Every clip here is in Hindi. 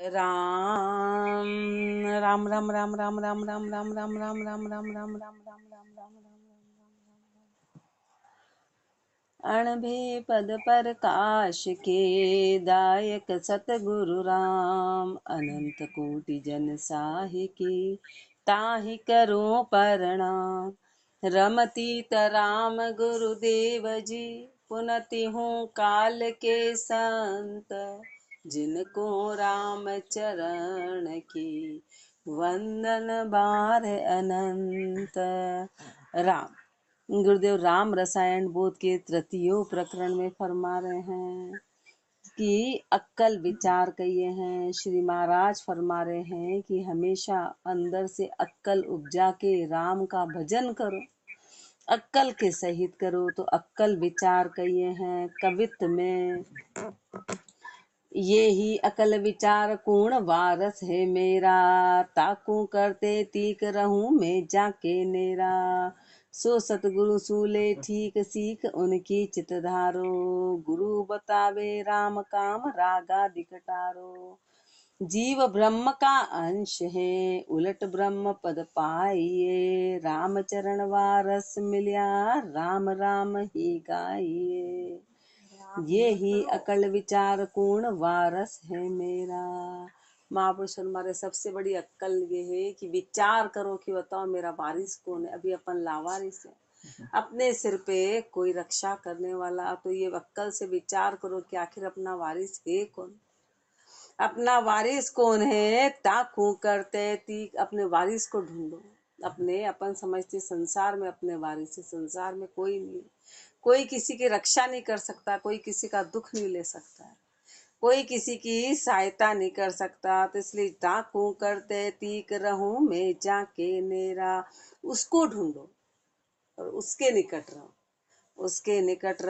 राम राम राम राम राम राम राम राम राम राम राम राम राम राम राम राम राम राम। अणभे पद प्रकाश के दायक सतगुरु राम, अनंत कोटि जन साहि के ताहि करो प्रणाम। रमतीत राम गुरुदेव जी, पुनति हूँ काल के संत, जिनको राम चरण की वंदन बार अनंत। राम गुरुदेव राम रसायन बोध के तृतीय प्रकरण में फरमा रहे हैं कि अक्कल विचार कहिए हैं। श्री महाराज फरमा रहे हैं कि हमेशा अंदर से अक्कल उपजा के राम का भजन करो, अक्कल के सहित करो। तो अक्कल विचार कहिए हैं कवित्व में, ये ही अकल विचार पूर्ण वारस है मेरा, ताकू करते तीक रहूं मैं जाके नेरा। सो सतगुरु सूले ठीक सीख उनकी चित धारो, गुरु बतावे राम काम रागा दिखटारो। जीव ब्रह्म का अंश है उलट ब्रह्म पद पाइए, राम चरण वारस मिलिया राम राम ही गाइए। ये ही अकल विचार पूर्ण वारस है मेरा। महापुरुष हमारे सबसे बड़ी अक्कल ये है कि विचार करो कि बताओ मेरा वारिस कौन है। अभी अपन लावारिस है, अपने सिर पे कोई रक्षा करने वाला, तो ये अक्कल से विचार करो कि आखिर अपना वारिस है कौन, अपना वारिस कौन है। ताकू करते ती अपने वारिस को ढूंढो। अपने अपन समझते संसार में अपने वारिस है, संसार में कोई नहीं, कोई किसी की रक्षा नहीं कर सकता, कोई किसी का दुख नहीं ले सकता है, कोई किसी की सहायता नहीं कर सकता। तो इसलिए ताकू करते तीक रहूं मैं जाके नेरा, उसको ढूंढो और उसके निकट रहो, उसके निकट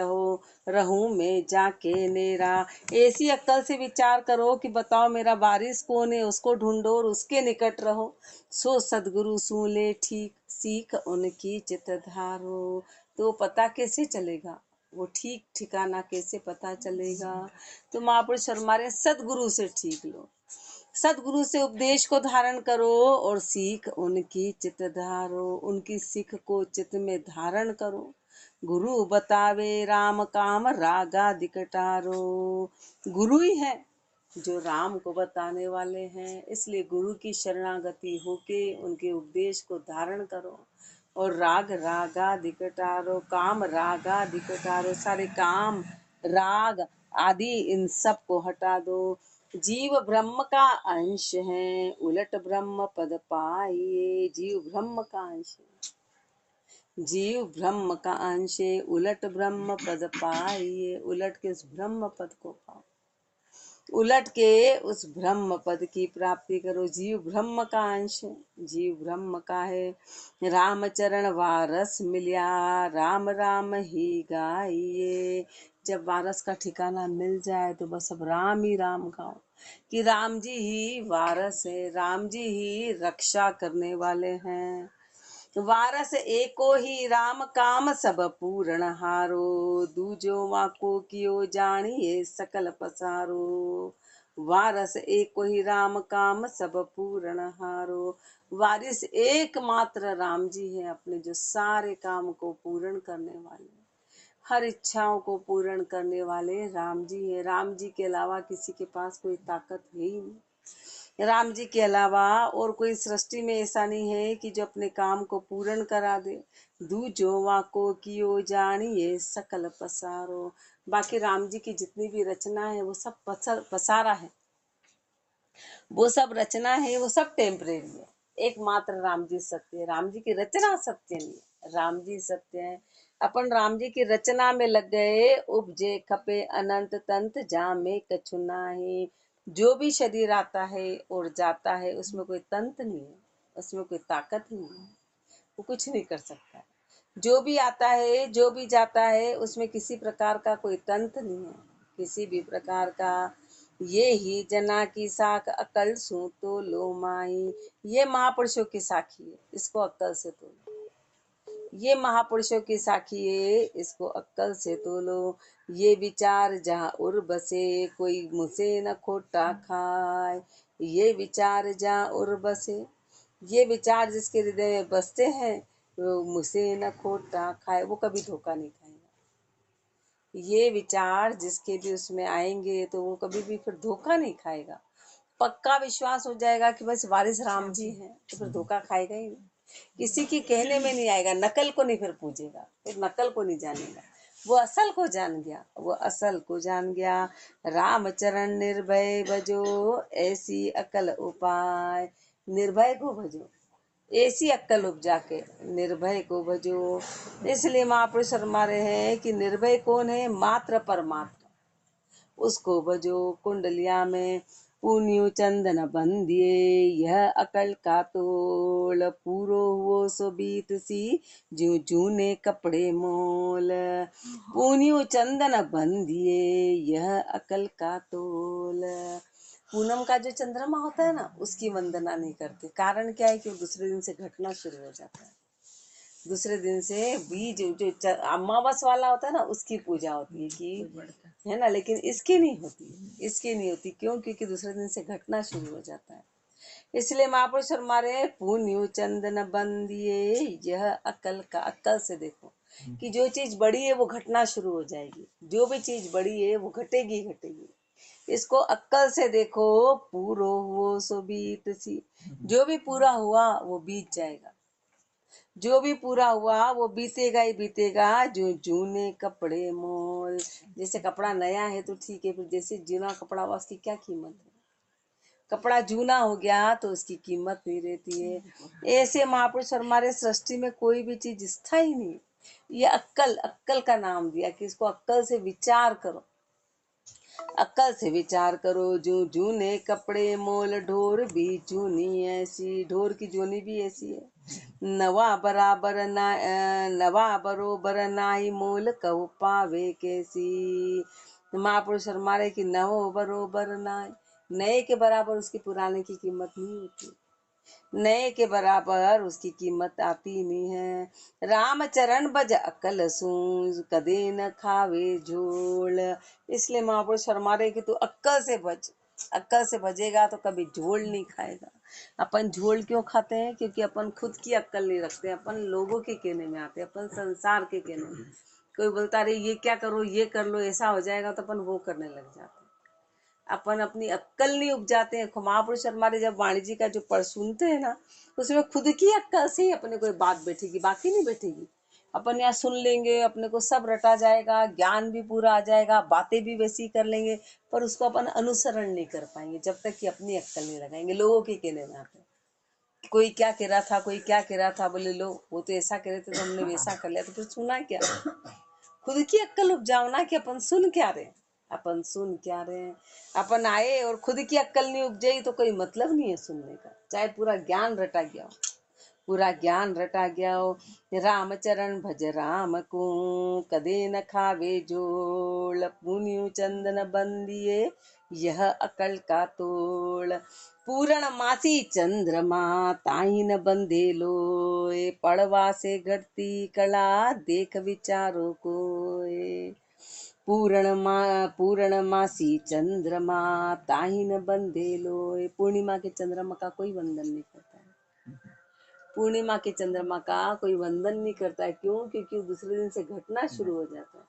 रहूं मैं जाके नेरा। ऐसी अक्कल से विचार करो कि बताओ मेरा वारिस कौन है, उसको ढूंढो और उसके निकट रहो। सो सदगुरु सूले ठीक सीख उनकी चित धारो। तो पता कैसे चलेगा, वो ठीक ठिकाना कैसे पता चलेगा। तो महापुरुष हमारे सदगुरु से ठीक लो, सदगुरु से उपदेश को धारण करो और सीख उनकी चित धारो, उनकी सीख को चित में धारण करो। गुरु बतावे राम काम रागा दिकटारो, गुरु ही है जो राम को बताने वाले हैं। इसलिए गुरु की शरणागति होके उनके उपदेश को धारण करो और राग रागा दिकटारो, काम रागा दिकटारो, सारे काम राग आदि इन सब को हटा दो। जीव ब्रह्म का अंश है उलट ब्रह्म पद पाइए, जीव ब्रह्म का अंश है, जीव ब्रह्म का अंश है उलट ब्रह्म पद पाइए। उलट के उस ब्रह्म पद को पाओ, उलट के उस ब्रह्म पद की प्राप्ति करो। जीव ब्रह्म का अंश है, जीव ब्रह्म का है। राम चरण वारस मिलिया राम राम ही गाइए। जब वारस का ठिकाना मिल जाए तो बस अब राम ही राम गाओ कि राम जी ही वारस है, राम जी ही रक्षा करने वाले हैं। वारस एको ही राम काम सब पूर्ण हारो, दूजो वाको कियो जानिए सकल पसारो। वारस एको ही राम काम सब पूर्ण हारो, वारिस एकमात्र राम जी है अपने, जो सारे काम को पूर्ण करने वाले, हर इच्छाओं को पूर्ण करने वाले राम जी है। राम जी के अलावा किसी के पास कोई ताकत है ही नहीं, राम जी के अलावा और कोई सृष्टि में ऐसा नहीं है कि जो अपने काम को पूर्ण करा दे। दूजो वाको कियो जानिए सकल पसारो, बाकी राम जी की जितनी भी रचना है वो सब पसारा है, वो सब रचना है, वो सब टेम्परेरी है। एकमात्र राम जी सत्य है, राम जी की रचना सत्य नहीं है, राम जी सत्य है। अपन राम जी की रचना में लग गए, उपजे खपे अनंत तंत जामे कछु नाही। जो भी शरीर आता है और जाता है उसमें कोई तंत नहीं है, उसमें कोई ताकत नहीं है, वो कुछ नहीं कर सकता है। जो भी आता है जो भी जाता है उसमें किसी प्रकार का कोई तंत नहीं है, किसी भी प्रकार का। ये ही जना की साख अकल सू तो लो माही, ये महापुरुषों की साखी है, इसको अक्कल से तो ये महापुरुषों की साखी है, इसको अक्कल से तोलो। ये विचार जहाँ उर बसे, कोई मुझसे न खोटा खाए। ये विचार जहाँ उर बसे, ये विचार जिसके हृदय में बसते हैं, वो मुझसे न खोटा खाए, वो कभी धोखा नहीं खाएगा। ये विचार जिसके भी उसमें आएंगे तो वो कभी भी फिर धोखा नहीं खाएगा। पक्का विश्वास हो जाएगा कि बस वारिस राम जी हैं, तो फिर धोखा खाएगा ही नहीं। किसी की कहने में नहीं आएगा, नकल को नहीं फिर पूछेगा, फिर नकल को नहीं जानेगा। वो असल को जान गया, वो असल को जान गया। रामचरण निर्भय भजो, ऐसी अकल उपाय। निर्भय को भजो, ऐसी अक्कल उपजा के निर्भय को भजो। इसलिए महापुरुष फरमा रहे हैं कि निर्भय कौन है? मात्र परमात्मा, उसको भजो। कुंडलिया में पुण्यु चंदन बंदिए, यह अकल का तोल। पूरो हुओ सो बीत सी, ज्यों जूने कपड़े मोल। पुण्यु चंदन बंदिए, यह अकल का तोल। पूनम का जो चंद्रमा होता है ना, उसकी वंदना नहीं करते। कारण क्या है कि वो दूसरे दिन से घटना शुरू हो जाता है। दूसरे दिन से बीज जो अमावस वाला होता है ना, उसकी पूजा होती है कि है ना, लेकिन इसकी नहीं होती। इसकी नहीं होती क्यों? क्योंकि दूसरे दिन से घटना शुरू हो जाता है। इसलिए महापुरुष फरमारे पुण्यु चंदन बंदिए, यह अकल का। अक्ल से देखो कि जो चीज बड़ी है वो घटना शुरू हो जाएगी। जो भी चीज बड़ी है वो घटेगी घटेगी। इसको अक्कल से देखो। पूरो हुओ सो बीत सी, जो भी पूरा हुआ वो बीत जाएगा। जो भी पूरा हुआ वो बीतेगा ही बीतेगा। जो जूने कपड़े मोल, जैसे कपड़ा नया है तो ठीक है, फिर जैसे जूना कपड़ा हुआ उसकी क्या कीमत है? कपड़ा जूना हो गया तो उसकी कीमत नहीं रहती है। ऐसे महापुरुष हमारे सृष्टि में कोई भी चीज स्थायी नहीं। ये अक्कल, अक्कल का नाम दिया कि इसको अक्कल से विचार करो। अक्कल से विचार करो। जो जूने कपड़े मोल, ढोर भी जूनी ऐसी। ढोर की जोनी भी ऐसी है। नवा बराबर ना, नवा बरोबर नाई मोल, कहू पावे कैसी। महापुरुष फरमाए कि नवो बरोबर नाई, नए के बराबर उसकी पुराने की कीमत नहीं होती। नए के बराबर उसकी कीमत आती नहीं है। राम चरण बज अकल सूझ, कदे न खावे झोल। इसलिए महापुरुष फरमा रहे कि तू अक्कल से बज। अक्कल से बजेगा तो कभी झोल नहीं खाएगा। अपन झोल क्यों खाते हैं? क्योंकि अपन खुद की अक्कल नहीं रखते, अपन लोगों के कहने में आते, अपन संसार के कहने में। कोई बोलता रहे ये क्या करो, ये कर लो, ऐसा हो जाएगा, तो अपन वो करने लग जाते। अपन अपनी अक्कल नहीं उपजाते हैं। महापुरुष हमारे जब वाणी जी का जो पढ़ सुनते हैं ना, उसमें खुद की अक्कल से ही अपने को बात बैठेगी, बाकी नहीं बैठेगी। अपन यहाँ सुन लेंगे, अपने को सब रटा जाएगा, ज्ञान भी पूरा आ जाएगा, बातें भी वैसी कर लेंगे, पर उसको अपन अनुसरण नहीं कर पाएंगे जब तक कि अपनी अक्कल नहीं लगाएंगे। लोगों के कहने में आते, कोई क्या कह रहा था, कोई क्या कह रहा था, बोले लो वो तो ऐसा कह रहे थे तो हमने वैसा कर लिया, तो फिर सुना क्या? खुद की अक्कल उपजाओ ना कि अपन सुन क्या रहे हैं। अपन सुन क्या रहे हैं? अपन आए और खुद की अक्कल नहीं उपजाई तो कोई मतलब नहीं है सुनने का, चाहे पूरा ज्ञान रटा गया हो। पूरा ज्ञान रटा गया हो। राम चरण भज राम को, कदे न खावे जोड़। पुण्यु चंदन बंदिए, यह अकल का तोड़। पूरण मासी चंद्रमा, ताही न बंधे लोए। पड़वा से घटती कला, देख विचारो कोय। पूर्णमासी चंद्रमा, ताही न बंधे लोए। पूर्णिमा के चंद्रमा का कोई वंदन नहीं करता है। पूर्णिमा के चंद्रमा का कोई वंदन नहीं करता है। क्यों? क्योंकि दूसरे दिन से घटना शुरू हो जाता है।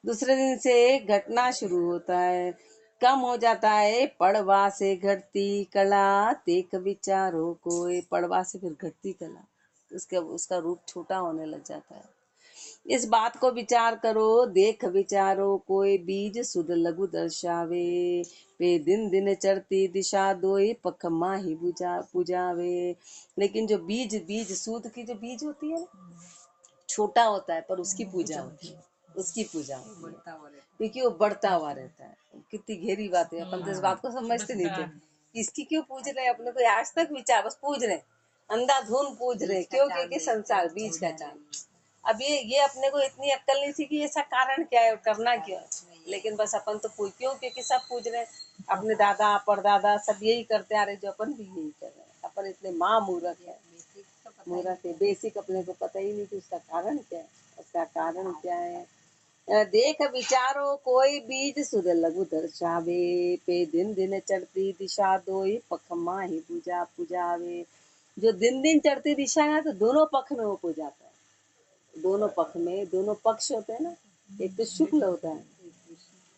दूसरे दिन से घटना शुरू होता है, कम हो जाता है। पड़वा से घटती कला, देख विचारो कोई। पड़वा से फिर घटती कला, उसका रूप छोटा होने लग जाता है। इस बात को विचार करो, देख विचारो कोई। बीज सुध लघु दर्शावे, पे दिन दिन चढ़ती दिशा दोई। पख माही बुझावे। लेकिन जो बीज, बीज सूद की जो बीज होती है ना, छोटा होता है पर उसकी पूजा होती है, उसकी पूजा होती है, क्योंकि वो बढ़ता हुआ रहता है। कितनी गहरी बात है, अपन तो इस बात को समझते नहीं थे। इसकी क्यों पूज रहे हैं? अपने को आज तक विचार, बस पूज रहे, अंधाधुन पूज रहे। क्यों? क्योंकि संसार बीज का चांद। अब ये अपने को इतनी अक्ल नहीं थी कि ऐसा कारण क्या है और करना क्यों है। लेकिन बस अपन तो पूज, क्यों? क्योंकि सब पूज रहे हैं। अपने दादा परदादा सब यही करते आ रहे, जो अपन भी यही कर रहे हैं। अपन इतने माँ मूर्ख है। मोरा से बेसिक अपने को पता ही नहीं कि उसका कारण क्या है। उसका कारण क्या है? देख विचारो कोई बीज सुध लघु दर्शावे, पे दिन दिन चढ़ती दिशा दोई पख माही पूजा पुजावे। जो दिन दिन चढ़ती दिशा है तो दोनों पक्ष में वो पूजाता है। दोनों पक्ष में दोनों पक्ष होते हैं ना, एक तो शुक्ल होता है,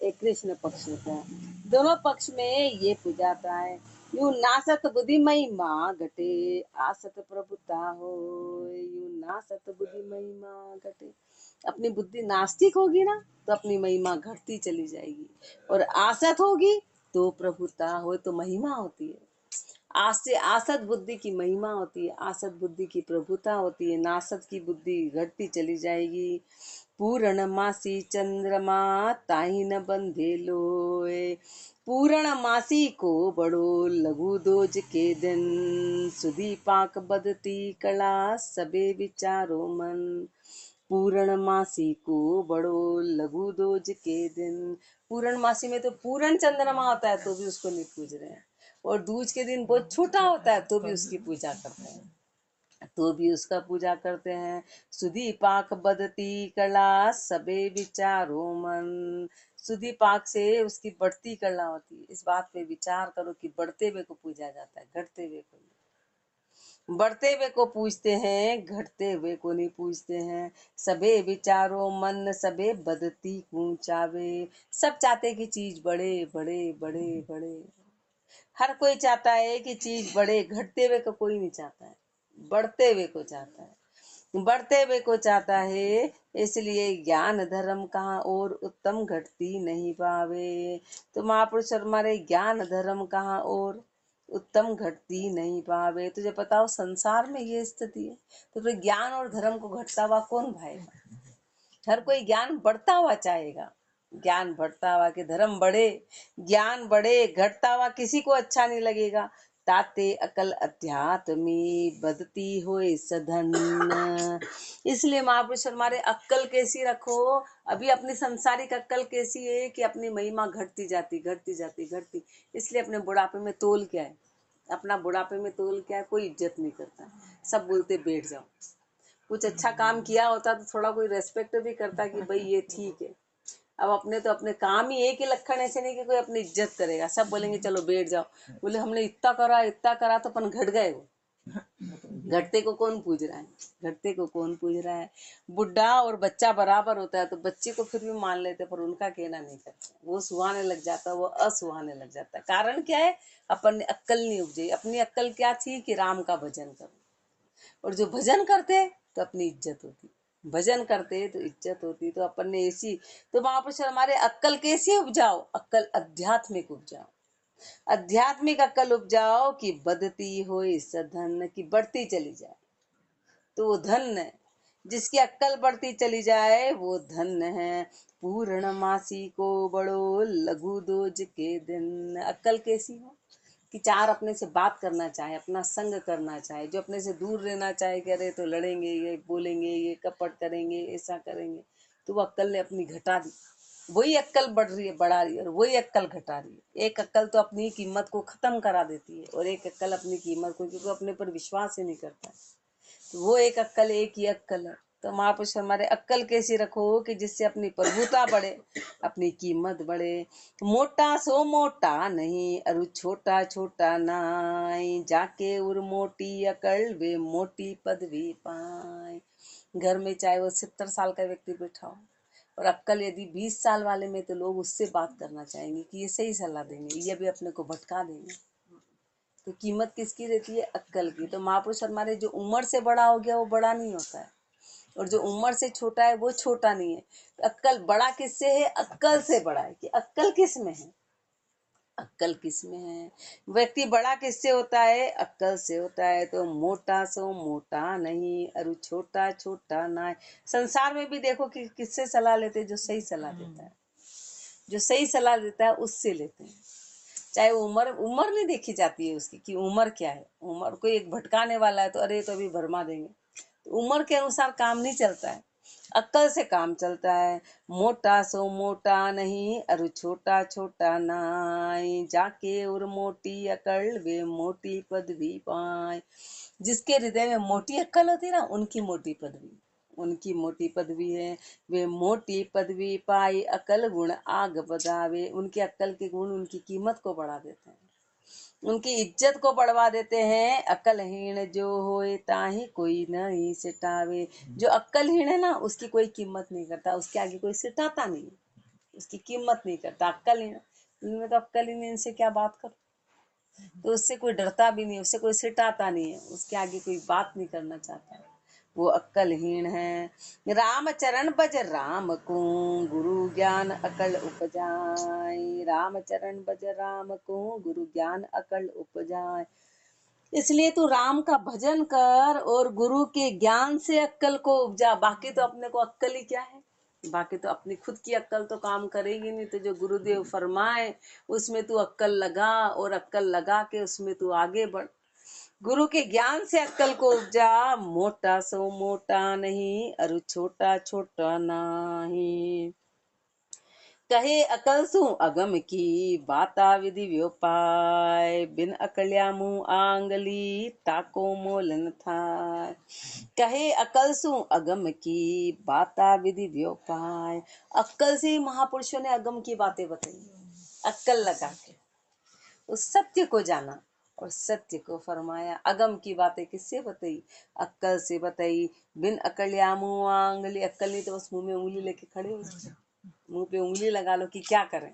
एक कृष्ण पक्ष होता है। दोनों पक्ष में ये पूजाता है। यू नासत बुद्धिमयी माँ घटे, आसत प्रभुता हो। यू नासत बुद्धिमयी माँ घटे, अपनी बुद्धि नास्तिक होगी ना तो अपनी महिमा घटती चली जाएगी, और आसत होगी तो प्रभुता हो, तो महिमा होती है। आसत बुद्धि की महिमा होती है, आसत बुद्धि की प्रभुता होती है, नासत की बुद्धि घटती चली जाएगी। पूर्णमासी चंद्रमा ताही न बंधे लोए, पूर्णमासी को बड़ो लघु दोज के दिन। सुधी पाक बदती कला सबे विचारो मन, पूर्णमासी को बड़ो लघु दोज के दिन। पूर्णमासी में तो पूर्ण चंद्रमा होता है तो भी उसको नहीं पूज रहे हैं, और दूज के दिन बहुत छोटा होता है तो भी उसकी पूजा करते हैं, तो भी उसका पूजा करते हैं। सुधी पाक बदती कला सबे विचारो मन, सुधी पाक से उसकी बढ़ती कला होती है। इस बात पे विचार करो कि बढ़ते हुए को पूजा जाता है, घटते हुए को नहीं। बढ़ते हुए को पूजते हैं, घटते हुए को नहीं पूजते हैं। सबे विचारो मन सबे बदती ऊंचावे, सब चाहते कि चीज बढ़े बढ़े बढ़े बढ़े। हर कोई चाहता है कि चीज बढ़े, घटते हुए को कोई नहीं चाहता है, बढ़ते हुए को चाहता है, बढ़ते हुए को चाहता है। इसलिए ज्ञान धर्म कहाँ और उत्तम घटती नहीं पावे। तो महापुरुष हमारे ज्ञान धर्म कहाँ और उत्तम घटती नहीं पावे। तुझे बताओ संसार में ये स्थिति है तो फिर ज्ञान और धर्म को घटता हुआ कौन भाएगा? हर कोई ज्ञान बढ़ता हुआ चाहेगा, ज्ञान बढ़ता हुआ कि धर्म बढ़े, ज्ञान बढ़े, घटता हुआ किसी को अच्छा नहीं लगेगा। ताते अकल अध्यात्मी बदती होए सधन, इसलिए महापुरुष हमारे अक्कल कैसी रखो। अभी अपनी संसारिक अक्कल कैसी है कि अपनी महिमा घटती जाती घटती जाती घटती। इसलिए अपने बुढ़ापे में तोल क्या है, अपना बुढ़ापे में तोल क्या है, कोई इज्जत नहीं करता, सब बोलते बैठ जाओ। कुछ अच्छा काम किया होता तो थोड़ा कोई रेस्पेक्ट भी करता कि भाई ये ठीक है। अब अपने तो अपने काम ही एक ही लक्षण ऐसे नहीं कि कोई अपनी इज्जत करेगा, सब बोलेंगे चलो बैठ जाओ। बोले हमने इतना करा तो अपन घट गए। वो घटते को कौन पूज रहा है, घटते को कौन पूज रहा है। बुढ़ा और बच्चा बराबर होता है तो बच्चे को फिर भी मान लेते, पर उनका कहना नहीं करते, वो सुहाने लग जाता, वो असुहाने लग जाता। कारण क्या है? अपन ने अक्कल नहीं उपजाई। अपनी अक्कल क्या थी कि राम का भजन करो, और जो भजन करते तो अपनी इज्जत होती, भजन करते तो इज्जत होती। तो अपन ने ऐसी, तो महापुरुष हमारे अक्कल कैसी उपजाओ? अक्कल आध्यात्मिक उपजाओ, आध्यात्मिक अक्कल उपजाओ कि बदती हो सधन, की बढ़ती चली जाए तो वो धन है। जिसकी अक्कल बढ़ती चली जाए वो धन है। पूर्णमासी को बड़ो लघु दोज के दिन, अक्कल कैसी हो कि चार अपने से बात करना चाहे, अपना संग करना चाहे, जो अपने से दूर रहना चाहे कि अरे तो लड़ेंगे, ये बोलेंगे, ये कपट करेंगे, ऐसा करेंगे, तो वो अक्कल ने अपनी घटा दी। वही अक्कल बढ़ रही है, बढ़ा रही है, और वही अक्कल घटा रही है। एक अक्कल तो अपनी कीमत को खत्म करा देती है, और एक अक्कल अपनी कीमत को, क्योंकि अपने पर विश्वास ही नहीं करता है, तो वो एक अक्कल, एक ही अक्कल है। तो महापुरुष हमारे अक्कल कैसी रखो कि जिससे अपनी प्रभुता बढ़े, अपनी कीमत बढ़े। मोटा सो मोटा नहीं अरु छोटा छोटा नाई, जाके उर मोटी अकल वे मोटी पदवी पाए। घर में चाहे वो 70 साल का व्यक्ति बैठा हो, और अक्कल यदि 20 साल वाले में, तो लोग उससे बात करना चाहेंगे कि ये सही सलाह देंगे, ये भी अपने को भटका देंगे। तो कीमत किसकी रहती है? अक्कल की। तो महापुरुष हमारे जो उम्र से बड़ा हो गया वो बड़ा नहीं होता है, और जो उम्र से छोटा है वो छोटा नहीं है। तो अक्कल बड़ा किससे है? अक्कल से बड़ा है। कि अक्कल किस में है? अक्कल किस में है? व्यक्ति बड़ा किससे होता है? अक्कल से होता है। तो मोटा सो मोटा नहीं अरु छोटा छोटा ना है। संसार में भी देखो कि किससे सलाह लेते हैं? जो सही सलाह देता है, जो सही सलाह देता है उससे लेते हैं। चाहे उम्र उम्र नहीं देखी जाती है उसकी कि उम्र क्या है। उम्र कोई एक भटकाने वाला है तो अरे तो अभी भरमा देंगे, तो उम्र के अनुसार काम नहीं चलता है, अक्कल से काम चलता है। मोटा सो मोटा नहीं अरु छोटा छोटा नाई, जाके और मोटी अकल वे मोटी पदवी पाए। जिसके हृदय में मोटी अक्ल होती है ना, उनकी मोटी पदवी है। वे मोटी पदवी पाई अकल गुण आग बधावे। उनके अक्ल के गुण उनकी कीमत को बढ़ा देते हैं, उनकी इज्जत को बढ़वा देते हैं। अक्लहीन जो होए ताही कोई नहीं सिटावे। जो अक्लहीन है ना, उसकी कोई कीमत नहीं करता, उसके आगे कोई सिटाता नहीं, उसकी कीमत नहीं करता। अक्लहीन, इनमें तो अक्लहीन, इनसे क्या बात करो, तो उससे कोई डरता भी नहीं, उससे कोई सिटाता नहीं है, उसके आगे कोई बात नहीं करना चाहता है, वो अक्लहीन है। राम चरण बज राम को गुरु ज्ञान अकल उपजाए। राम चरण बज राम को गुरु ज्ञान अकल उपजाए। इसलिए तू राम का भजन कर और गुरु के ज्ञान से अक्ल को उपजा। बाकी तो अपने को अक्ल ही क्या है, बाकी तो अपनी खुद की अक्ल तो काम करेगी नहीं। तो जो गुरुदेव फरमाए उसमें तू अक्ल लगा, और अक्ल लगा के उसमें तू आगे बढ़। गुरु के ज्ञान से अक्ल को उपजा। मोटा सो मोटा नहीं, अरु छोटा छोटा नहीं। कहे अकल सु अगम की, बाता विधि व्योपाय। बिन अकल्या मुंह आंगली, ताको मोल न थाय। कहे अकल सु अगम की, बाता विधि व्योपाय। अक्कल से ही महापुरुषों ने अगम की बातें बताई, अक्कल लगा के उस सत्य को जाना और सत्य को फरमाया। अगम की बातें किससे बताई, अक्कल से बताई। बिन अकल्या मुंह आंगली, अक्कल नहीं तो बस मुंह में उंगली लेके खड़े हो जाओ, मुंह पे उंगली लगा लो कि क्या करें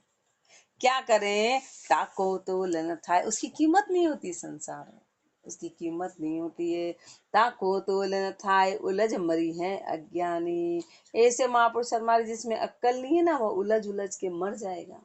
क्या करें। ताको तो लन था, उसकी कीमत नहीं होती संसार में, उसकी कीमत नहीं होती है। ताको तो लन थाय, उलझ मरी है अज्ञानी। ऐसे महापुरुष हमारे जिसमें अक्कल नहीं है ना, वो उलझ उलझ के मर जाएगा,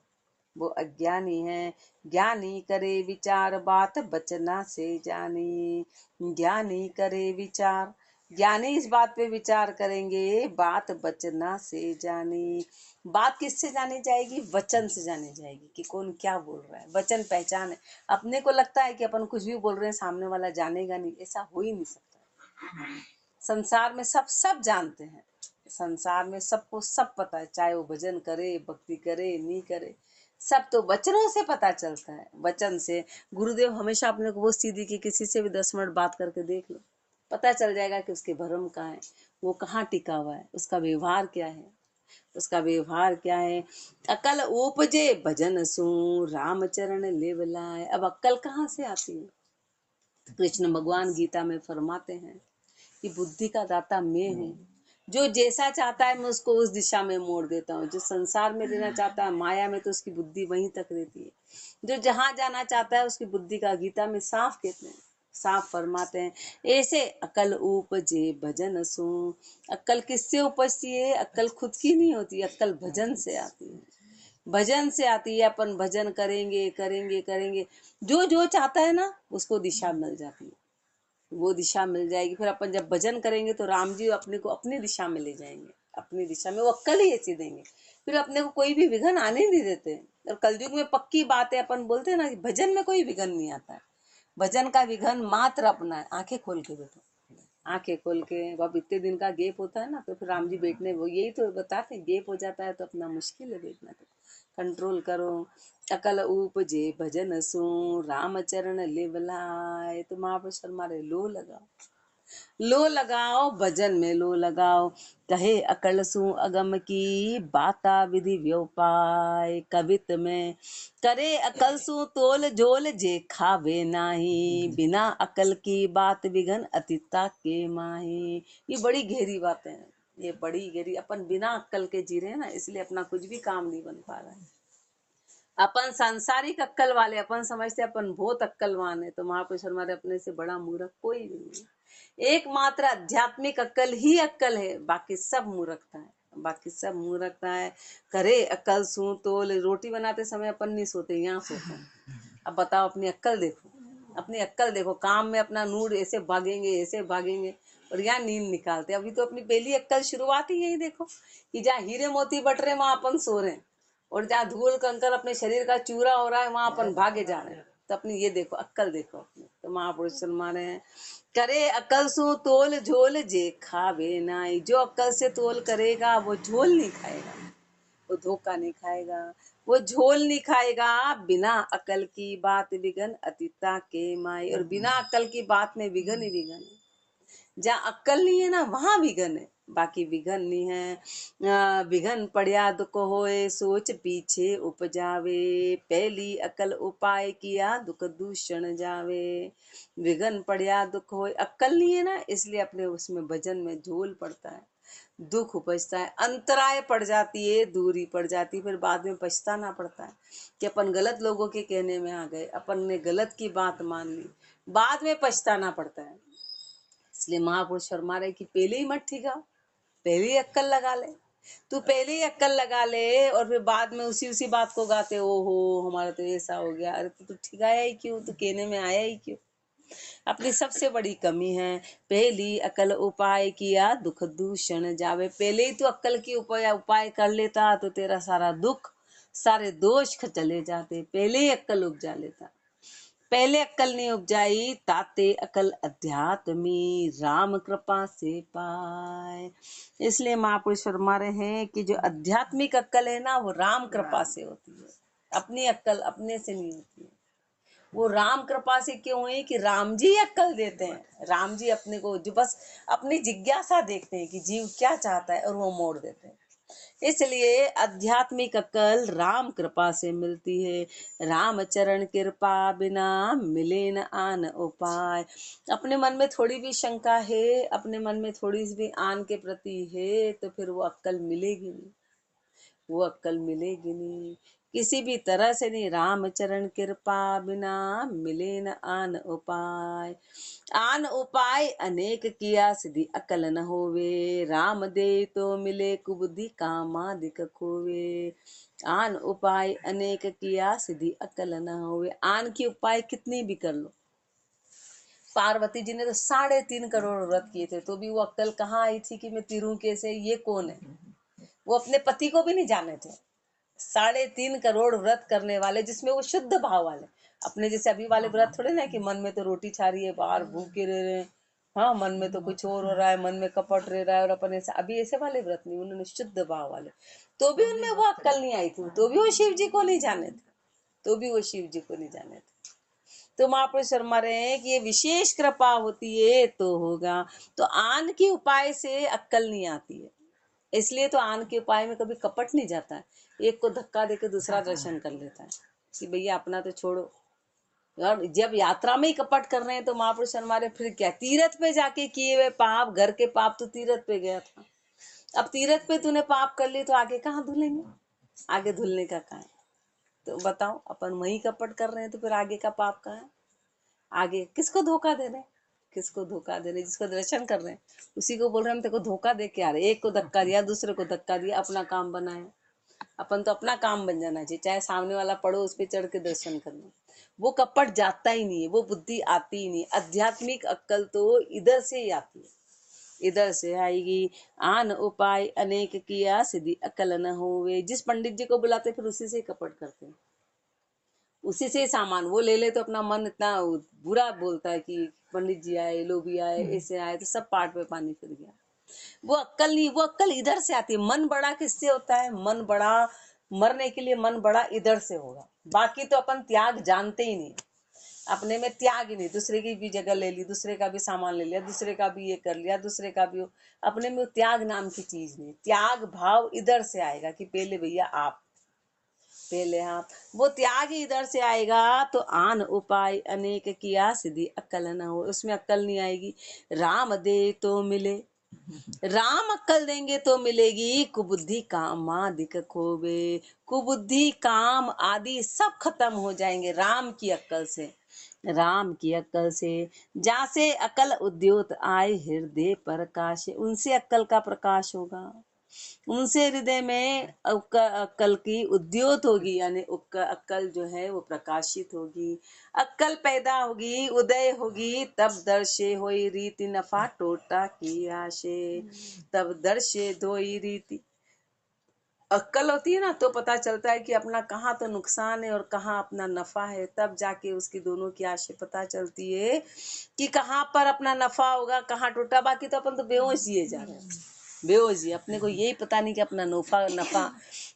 वो अज्ञानी है। ज्ञानी करे विचार, बात बचना से जानी। ज्ञानी करे विचार, ज्ञानी इस बात पे विचार करेंगे, बात बचना से जानी। बात किससे जानी जाएगी, वचन से जानी जाएगी कि कौन क्या बोल रहा है। वचन पहचान है। अपने को लगता है कि अपन कुछ भी बोल रहे हैं, सामने वाला जानेगा नहीं, ऐसा हो ही नहीं सकता। संसार में सब सब जानते हैं, संसार में सबको सब पता है, चाहे वो भजन करे, भक्ति करे, नहीं करे, सब तो वचनों से पता चलता है, वचन से। गुरुदेव हमेशा अपने को वो सीधी की, किसी से भी 10 मिनट बात करके देख लो, पता चल जाएगा कि उसके भरम कहाँ है, वो कहाँ टिका हुआ है, उसका व्यवहार क्या है, उसका व्यवहार क्या है। अकल उपजे भजन सू, राम चरण लेवलाए। अब अक्ल कहाँ से आती है, कृष्ण भगवान गीता में फरमाते हैं कि बुद्धि का दाता मैं हूँ, जो जैसा चाहता है मैं उसको उस दिशा में मोड़ देता हूँ। जो संसार में रहना चाहता है माया में, तो उसकी बुद्धि वहीं तक रहती है। जो जहाँ जाना चाहता है उसकी बुद्धि का गीता में साफ कहते हैं, साफ फरमाते हैं। ऐसे अकल उपजे भजन सु। अक्ल किससे उपजती है, अक्ल खुद की नहीं होती, अक्ल भजन से आती है, भजन से आती है। अपन भजन करेंगे करेंगे करेंगे, जो जो चाहता है ना उसको दिशा मिल जाती है, वो दिशा मिल जाएगी। फिर अपन जब भजन करेंगे तो राम जी अपने को अपनी दिशा में ले जाएंगे, अपनी दिशा में वो अक्ल ही ऐसी देंगे, फिर अपने को कोई भी विघन आने नहीं देते। और कलयुग में पक्की बात है, अपन बोलते हैं ना कि भजन में कोई विघन नहीं आता है, भजन का विघन मात्र अपना है। आंखें खोल के बैठो, आंखें खोल के। अब इतने दिन का गैप होता है ना, तो फिर राम जी बैठने वो यही तो बताते हैं, गैप हो जाता है तो अपना मुश्किल है बैठना, तो कंट्रोल करो। अकल उपजे भजन सु, राम चरण लिवलाए। तो महापुरुष हमारे लो लगाओ, लो लगाओ, भजन में लो लगाओ। कहे अकल सु अगम की, बाता विधि व्योपाय। कवित में करे अकल सु तोल झोल, जे खावे नाही। बिना अकल की बात विघन, अतिता के माही। ये बड़ी गहरी बातें हैं, ये बड़ी गहरी। अपन बिना अक्ल के जी रहे हैं ना, इसलिए अपना कुछ भी काम नहीं बन पा रहा है। अपन सांसारिक अक्कल वाले, अपन समझते अपन बहुत अक्कलवान है, तो महापुरुष हमारे अपने से बड़ा मूर्ख कोई भी नहीं है। एकमात्र आध्यात्मिक अक्कल ही अक्कल है, बाकी सब मूर्खता है, बाकी सब मूर्खता है। करे अक्ल सू तोल, रोटी बनाते समय अपन नहीं सोते, यहाँ सोते हैं। अब बताओ, अपनी अक्ल देखो, अपनी अक्ल देखो, काम में अपना नूर ऐसे भागेंगे ऐसे भागेंगे, और यहाँ नींद निकालते। अभी तो अपनी पहली अक्ल शुरुआत ही यही देखो कि जहाँ हीरे मोती बट रहे वहां अपन सो रहे हैं, और जहाँ धूल कंकर अपने शरीर का चूरा हो रहा है वहां अपन भागे जा रहे हैं। तो अपनी ये देखो, अक्ल देखो अपनी। तो महापुरुष सलमान है, करे अकल सु तोल झोल, जे खावे नाई। जो अक्ल से तोल करेगा वो झोल नहीं खाएगा, वो धोखा नहीं खाएगा। वो झोल नहीं खाएगा। बिना अकल की बात विघन अतिता के माए, और बिना अकल की बात में विघन ही विघन है। जहाँ अक्कल नहीं है ना वहां विघन है, बाकी विघन नहीं है। विघन पड़िया दुख होए सोच पीछे उपजावे, पहली अकल उपाय किया दुख दूषण जावे। विघन पड़िया दुख होए, अक्कल नहीं है ना इसलिए अपने उसमें भजन में झोल पड़ता है, दुख उपजता है, अंतराय पड़ जाती है, दूरी पड़ जाती है, फिर बाद में पछताना पड़ता है कि अपन गलत लोगों के कहने में आ गए, अपन ने गलत की बात मान ली, बाद में पछताना पड़ता है। इसलिए महापुरुष फरमा रहे कि पहले ही मत ठिका, पहले ही अक्कल लगा ले। तू पहले ही अक्कल लगा ले और फिर बाद में उसी उसी बात को गाते, ओ हो हमारा तो ऐसा हो गया। अरे तू ठिकाया ही क्यों, तू कहने में आया ही क्यों। अपनी सबसे बड़ी कमी है, पहली अकल उपाय किया दुख दूषण जावे। पहले ही तू अक्कल की उपाय कर लेता तो तेरा सारा दुख सारे दोष चले जाते, पहले ही अक्कल उपजा लेता। पहले अक्कल नहीं उपजाई, ताते अकल अध्यात्मी राम कृपा से पाए। इसलिए महापुरुष फरमा रहे हैं कि जो आध्यात्मिक अक्कल है ना वो राम कृपा से होती है, अपनी अक्कल अपने से नहीं होती है। वो राम कृपा से क्यों हुई कि राम जी अक्कल देते हैं, राम जी अपने को जो बस अपनी जिज्ञासा देखते हैं कि जीव क्या चाहता है और वो मोड़ देते हैं। इसलिए आध्यात्मिक अक्ल राम कृपा से मिलती है। राम चरण कृपा बिना मिले न आन उपाय। अपने मन में थोड़ी भी शंका है, अपने मन में थोड़ी सी भी आन के प्रति है तो फिर वो अक्ल मिलेगी नहीं, वो अक्ल मिलेगी नहीं किसी भी तरह से नहीं। राम चरण कृपा बिना मिले न आन उपाय। आन उपाय अनेक किया सिद्धि अकल न होवे, राम दे तो मिले कुबुद्धि कामादिक खोवे। आन उपाय अनेक किया सिद्धि अकल न होवे। आन की उपाय कितनी भी कर लो, पार्वती जी ने तो 3.5 करोड़ व्रत किए थे तो भी वो अक्कल कहाँ आई थी कि मैं तीरूं कैसे, ये कौन है। वो अपने पति को भी नहीं जाने थे। 3.5 करोड़ व्रत करने वाले जिसमें वो शुद्ध भाव वाले, अपने जैसे अभी वाले व्रत थोड़े ना कि मन में तो रोटी छा रही है बाहर भूखे रह रहे हैं, हाँ मन में तो कुछ और हो रहा है, मन में कपट रह रहा है, और अपन ऐसे अभी ऐसे वाले व्रत नहीं, उन्होंने शुद्ध भाव वाले। तो भी उनमें वो अक्कल नहीं आई थी, तो भी वो शिव जी को नहीं जाने थे, तो भी वो शिव जी को नहीं जाने थे। तो महापुरुष शर्मा रहे हैं कि ये विशेष कृपा होती है तो होगा। तो आन की उपाय से अक्कल नहीं आती है, इसलिए तो आन के उपाय में कभी कपट नहीं जाता है। एक को धक्का देकर दूसरा दर्शन कर लेता है कि भैया अपना तो छोड़ो। और जब यात्रा में ही कपट कर रहे हैं तो महापुरुष हमारे फिर क्या, तीर्थ पे जाके किए हुए पाप, घर के पाप तो तीर्थ पे गया था, अब तीर्थ पे तूने पाप कर लिए तो आगे कहाँ धुलेंगे, आगे धुलने का कहाँ है। तो बताओ अपन वही कपट कर रहे हैं तो फिर आगे का पाप कहाँ है, आगे किसको धोखा दे रहे हैं, किसको धोखा दे रहे, जिसको दर्शन कर रहे हैं उसी को बोल रहे हैं हम तेरे को धोखा दे के आ रहे। एक को धक्का दिया, दूसरे को धक्का दिया, अपना काम बनाया। अपन तो अपना काम बन जाना चाहिए, चाहे सामने वाला पढ़ो उस पर चढ़ के दर्शन करना। वो कपट जाता ही नहीं है, वो बुद्धि आती ही नहीं। आध्यात्मिक अक्कल तो इधर से ही आती है, इधर से आएगी। आन उपाय अनेक किया सिद्धि अकल न होवे। जिस पंडित जी को बुलाते फिर उसी से कपट करते हैं, उसी से सामान वो ले ले तो अपना मन इतना बुरा बोलता है कि पंडित जी आए, लोभी आए, ऐसे आए, तो सब पाठ में पानी फिर गया। वो अक्कल नहीं, वो अक्कल इधर से आती है। मन बड़ा किससे होता है, मन बड़ा मरने के लिए मन बड़ा इधर से होगा, बाकी तो अपन त्याग जानते ही नहीं, अपने में त्याग ही नहीं। दूसरे की भी जगह ले ली, दूसरे का भी सामान ले लिया, दूसरे का भी ये कर लिया, दूसरे का भी, अपने में त्याग नाम की चीज नहीं। त्याग भाव इधर से आएगा कि पहले भैया आप, पहले आप, वो त्याग ही इधर से आएगा। तो आन उपाय अनेक किया सिद्धि अक्कल न हो, उसमें अक्कल नहीं आएगी। राम दे तो मिले, राम अक्कल देंगे तो मिलेगी, कुबुद्धि काम आदिक खोवे। कुबुद्धि काम आदि सब खत्म हो जाएंगे राम की अक्कल से, राम की अक्कल से। जैसे अकल उद्योत आए हृदय प्रकाश, उनसे अक्कल का प्रकाश होगा, उनसे हृदय में अक्कल की उद्योत होगी, यानी अक्कल जो है वो प्रकाशित होगी, अक्कल पैदा होगी, उदय होगी। तब दर्शे होई रीति नफा टोटा की आशे, तब दर्शे धोई रीति। अक्कल होती है ना तो पता चलता है कि अपना कहाँ तो नुकसान है और कहाँ अपना नफा है, तब जाके उसकी दोनों की आशे पता चलती है कि कहाँ पर अपना नफा होगा, कहाँ टूटा। बाकी तो अपन तो बेहोश जिए जा रहे हैं, बेवजही अपने को यही पता नहीं कि अपना नफा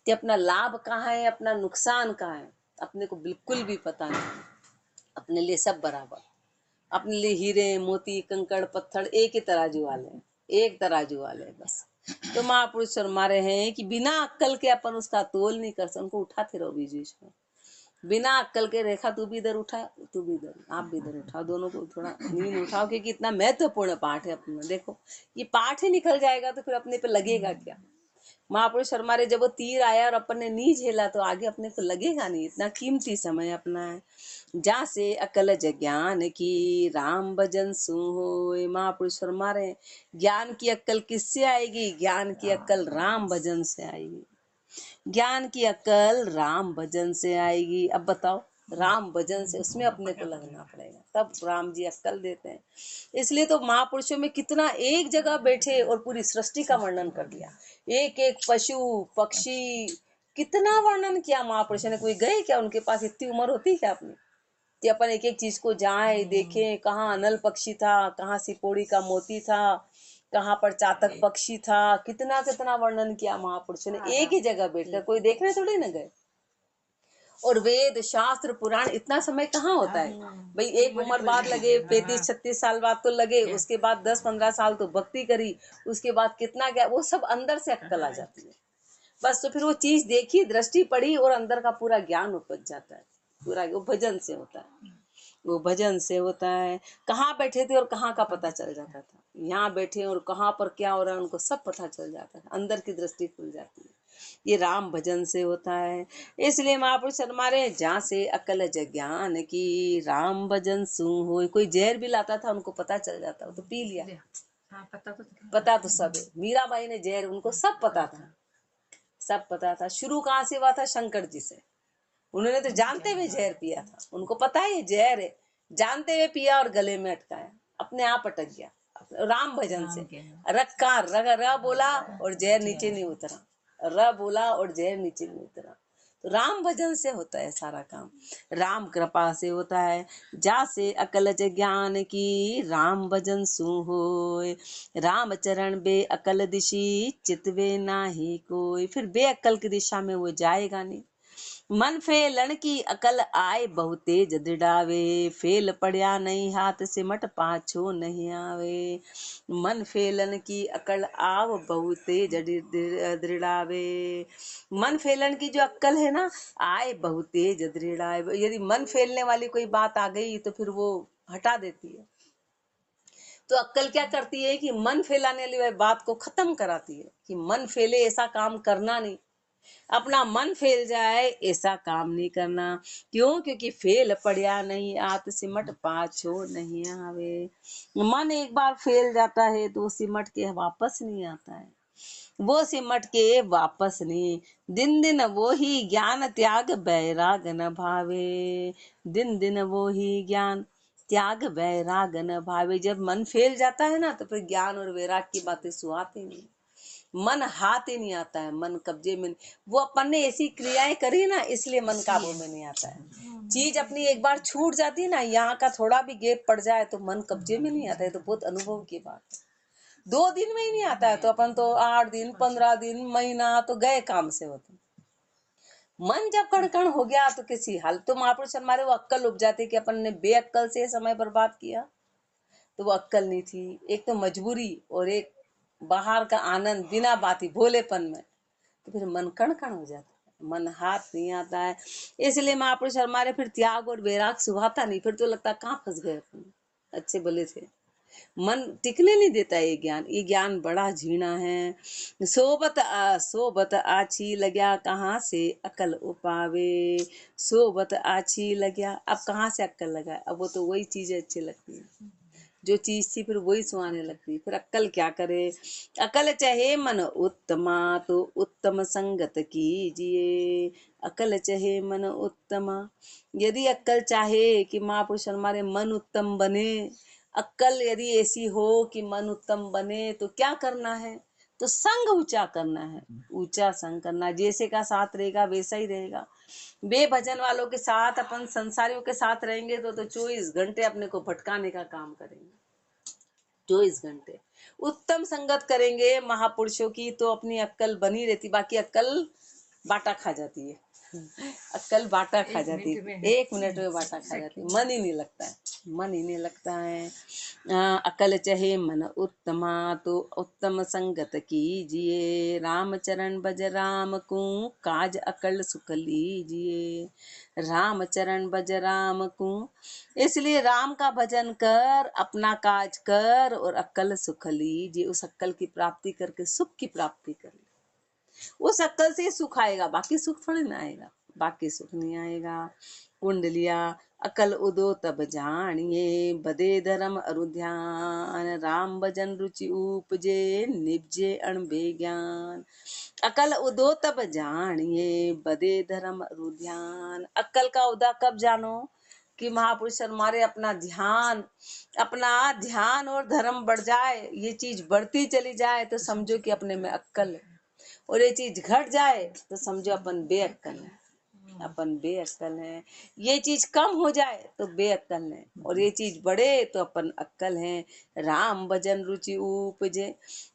कि अपना लाभ कहाँ है, अपना नुकसान कहाँ है, अपने को बिल्कुल भी पता नहीं। अपने लिए सब बराबर, अपने लिए हीरे मोती कंकड़ पत्थर एक ही तराजू वाले हैं, एक तराजू वाले हैं बस। तो महापुरुष फरमा रहे हैं कि बिना अक्कल के अपन उसका तोल नहीं कर सकते, उनको उठाते रहो बीच बीच में। बिना अक्कल के रेखा तू भी इधर उठा, तू भी इधर, आप भी इधर उठाओ, दोनों को थोड़ा नींद उठाओ, क्योंकि इतना महत्वपूर्ण पाठ है अपना। देखो ये पाठ ही निकल जाएगा तो फिर अपने पे लगेगा क्या। महापुरुष फरमा रहे जब वो तीर आया और अपन ने नहीं झेला तो आगे अपने को लगेगा नहीं। इतना कीमती समय अपना है। जा से अकल ज्ञान की राम भजन सु होय। महापुरुष फरमा रहे ज्ञान की अक्कल किससे आएगी? ज्ञान की अक्कल राम भजन से आएगी। ज्ञान की अक्कल राम भजन से आएगी। अब बताओ, राम भजन से उसमें अपने को लगना पड़ेगा, तब राम जी अक्कल देते हैं। इसलिए तो महापुरुषों में कितना एक जगह बैठे और पूरी सृष्टि का वर्णन कर दिया, एक एक पशु पक्षी कितना वर्णन किया महापुरुषों ने। कोई गए क्या उनके पास? इतनी उम्र होती क्या अपनी कि अपन एक एक चीज को जाए देखें? कहाँ अनल पक्षी था, कहाँ सिपोड़ी का मोती था, कहाँ पर चातक पक्षी था, कितना कितना वर्णन किया महापुरुषों ने एक ही जगह बैठकर। कोई देखने थोड़ी न गए। और वेद शास्त्र पुराण इतना समय कहाँ होता है भाई। एक उम्र बाद लगे, 35-36 साल बाद तो लगे, उसके बाद 10-15 साल तो भक्ति करी, उसके बाद कितना क्या, वो सब अंदर से अक्कल आ जाती है बस। तो फिर वो चीज देखी, दृष्टि पड़ी और अंदर का पूरा ज्ञान उपज जाता है पूरा। वो भजन से होता है, वो भजन से होता है। कहाँ बैठे थे और कहाँ का पता चल जाता था, यहाँ बैठे और कहाँ पर क्या हो रहा है उनको सब पता चल जाता है, अंदर की दृष्टि खुल जाती है। ये राम भजन से होता है। इसलिए महापुरुष हमारे जहाँ से अकल ज्ञान की राम भजन सु हो। कोई जहर भी लाता था उनको पता चल जाता, वो तो पी लिया। पता तो सब है। मीराबाई ने जहर, उनको सब पता था, सब पता था। शुरू कहाँ से हुआ था? शंकर जी से। उन्होंने तो जानते हुए जहर पिया था, उनको पता है ये जहर है, जानते हुए पिया और गले में अटकाया, अपने आप अटक गया राम भजन से। रक्कार र बोला और जहर नीचे नहीं उतरा, र बोला और जहर नीचे नहीं उतरा। तो राम भजन से होता है सारा काम, राम कृपा से होता है। जा से अकल ज्ञान की राम भजन सु होय। राम चरण बे अकल दिशी चितवे नाही कोई। फिर बे अकल की दिशा में वो जाएगा नहीं। मन फेलन की अकल आए बहुते जदड़ावे। फेल पड़या नहीं हाथ सिमट पाछो नहीं आवे। मन फेलन की अकल आव बहुते जदड़ावे। मन फेलन की जो अक्कल है ना, आए बहुते जदड़ावे। यदि मन फेलने वाली कोई बात आ गई तो फिर वो हटा देती है। तो अक्कल क्या करती है कि मन फैलाने वाली बात को खत्म कराती है कि मन फैले ऐसा काम करना नहीं, अपना मन फैल जाए ऐसा काम नहीं करना। क्यों? क्योंकि फेल पड़या नहीं आत सिमट पाछो नहीं आवे। मन एक बार फैल जाता है तो सिमट के वापस नहीं आता है, वो सिमट के वापस नहीं। दिन दिन वो ही ज्ञान त्याग बैराग न भावे। दिन दिन वो ही ज्ञान त्याग वैराग न भावे। जब मन फैल जाता है ना तो फिर ज्ञान और वैराग की बातें सुहाती नहीं, मन हाथ ही नहीं आता है, मन कब्जे में। वो अपन ने ऐसी क्रियाएं करी ना, इसलिए मन काबू में नहीं आता है। चीज अपनी एक बार छूट जाती है ना, यहाँ का थोड़ा भी गैप पड़ जाए तो मन कब्जे में नहीं आता है। तो बहुत अनुभव की बात है। 2 दिन में ही नहीं आता है तो अपन तो 8 दिन 15 दिन महीना तो गए काम से होते। मन जब कण हो गया तो किसी हाल तो महापुरुष हमारे वो अक्कल उग जाती कि अपन ने बेअक्कल से समय बर्बाद किया। तो वो अक्कल नहीं थी, एक तो मजबूरी और एक बाहर का आनंद बिना बाती भोलेपन में, तो फिर मन कण हो जाता है, मन हाथ नहीं आता है। इसलिए महापुरुष हमारे फिर त्याग और वैराग सुहाता नहीं। फिर तो लगता कहाँ फंस गए अपन, अच्छे भले थे। मन टिकने नहीं देता ये ज्ञान। ये ज्ञान बड़ा झीना है। सोबत आछी लग्या कहाँ से अकल उपावे। सोबत आछी लग्या, अब कहाँ से अक्कल लगा? अब वो तो वही चीजें अच्छी लगती है, जो चीज थी फिर वही सुहाने लगती। फिर अक्कल क्या करे? अकल चाहे मन उत्तमा तो उत्तम संगत कीजिए। अकल चाहे मन उत्तमा, यदि अक्कल चाहे कि महापुरुष हमारे मन उत्तम बने, अक्कल यदि ऐसी हो कि मन उत्तम बने तो क्या करना है? तो संग ऊंचा करना है, ऊंचा संग करना। जैसे का साथ रहेगा वैसा ही रहेगा। बेभजन वालों के साथ, अपन संसारियों के साथ रहेंगे तो 24 घंटे अपने को भटकाने का काम करेंगे। 24 घंटे उत्तम संगत करेंगे महापुरुषों की तो अपनी अक्कल बनी रहती, बाकी अक्कल बाटा खा जाती है। अक्कल बाटा खा जाती है, 1 मिनट में बाटा खा जाती है, मन ही नहीं लगता है, मन ही नहीं लगता है। अकल चहे मन उत्तमा तो उत्तम संगत कीजिए, राम चरण भज राम को काज अकल सुख लीजिए, राम चरण भज राम को। इसलिए राम का भजन कर, अपना काज कर और अक्ल सुख लीजिए। उस अक्ल की प्राप्ति करके सुख की प्राप्ति कर ले, उस अक्ल से सुख आएगा, बाकी सुख थोड़ी ना आएगा, बाकी सुख नहीं आएगा। कुंडलिया अकल उदो तब जानिए, बदे धर्म अरु ध्यान, राम भजन रुचि उपजे, निपजे अणबे ज्ञान। अकल उदो तब जानिए, बदे धर्म अरु ध्यान। अक्ल का उदा कब जानो कि महापुरुष हमारे अपना ध्यान और धर्म बढ़ जाए, ये चीज बढ़ती चली जाए तो समझो कि अपने में अक्ल है, और ये चीज घट जाए तो समझो अपन बेअक्कल है, अपन बेअक्कल है। ये चीज कम हो जाए तो बेअक्कल है, और ये चीज बढ़े तो अपन अक्कल है। राम भजन रुचि उपजे,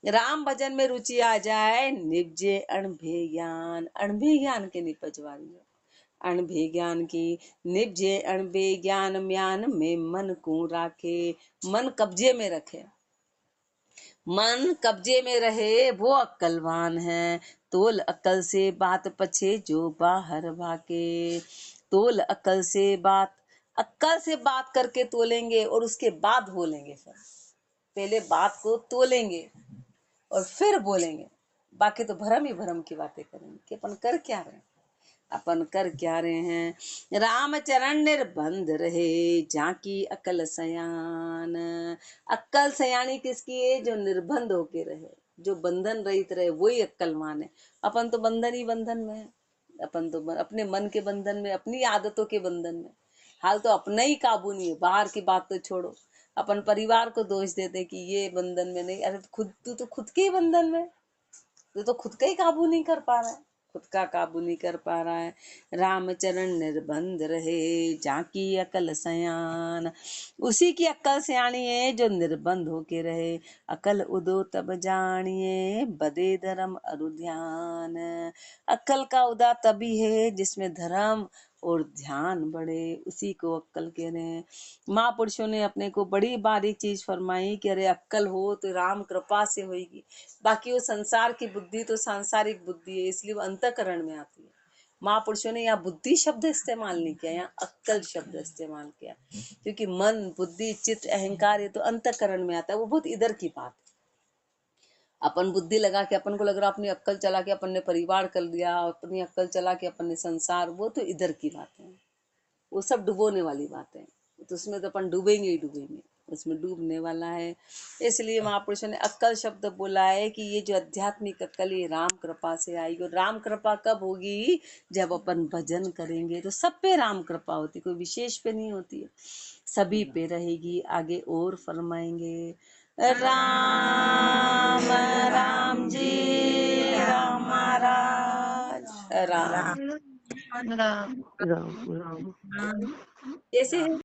राम भजन में रुचि आ जाए, निपजे अणभे ज्ञान, अणभे ज्ञान के निपजवा दियो, अणभे ज्ञान की निपजे अणभे ज्ञान म्यान में मन को राखे। मन कब्जे में रखे, मन कब्जे में रहे वो अक्कलवान है। तोल अक्ल से बात पछे जो बाहर भाके, तोल अक्ल से बात, अक्ल से बात करके तोलेंगे और उसके बाद बोलेंगे। फिर पहले बात को तोलेंगे और फिर बोलेंगे, बाकी तो भरम ही भरम की बातें करेंगे कि अपन कर क्या रहे हैं, अपन कर क्या रहे हैं। राम चरण निर्बंध रहे, जाकी अकल सयान। अक्कल सयानी किसकी है? जो निर्बंध होके रहे, जो बंधन रहित रहे, वही अक्कलवान है। अपन तो बंधन ही बंधन में है, अपन तो अपने मन के बंधन में, अपनी आदतों के बंधन में। हाल तो अपना ही काबू नहीं है, बाहर की बात तो छोड़ो, अपन परिवार को दोष देते कि ये बंधन में नहीं। अरे तू तो खुद के ही बंधन में, तू तो खुद का ही काबू नहीं कर पा रहा है, खुद का काबू नहीं कर पा रहा है। राम चरण निर्बंध रहे, जाकी अकल सयान। उसी की अक्ल सयानी है जो निर्बंध होके रहे। अकल उदो तब जानिए, बदे धर्म अरु ध्यान। अक्ल का उदा तभी है जिसमें धर्म और ध्यान बढ़े, उसी को अक्ल कह रहे हैं। महापुरुषों ने अपने को बड़ी बारीक चीज फरमाई कि अरे अक्ल हो तो राम कृपा से होगी, बाकी वो संसार की बुद्धि तो सांसारिक बुद्धि है, इसलिए वो अंतःकरण में आती है। महापुरुषों ने यहाँ बुद्धि शब्द इस्तेमाल नहीं किया, यहाँ अक्ल शब्द इस्तेमाल किया, क्योंकि मन बुद्धि चित्त अहंकार ये तो अंतःकरण में आता है, वो बहुत इधर की बात है। अपन बुद्धि लगा के अपन को लग रहा अपनी अक्ल चला के अपन ने परिवार कर लिया, अपनी अक्ल चला के अपन ने संसार, वो तो इधर की बातें हैं, वो सब डुबोने वाली बातें हैं, तो उसमें तो अपन डूबेंगे ही डूबेंगे, उसमें डूबने वाला है। इसलिए महापुरुषों ने अक्ल शब्द बोला है कि ये जो आध्यात्मिक अक्ल ये राम कृपा से आएगी। और राम कृपा कब होगी? जब अपन भजन करेंगे, तो सब पे राम कृपा होती, कोई विशेष पे नहीं होती है, सभी पे रहेगी। आगे और फरमाएंगे, राम राम जी राम महाराज राम राम राम राम राम ऐसे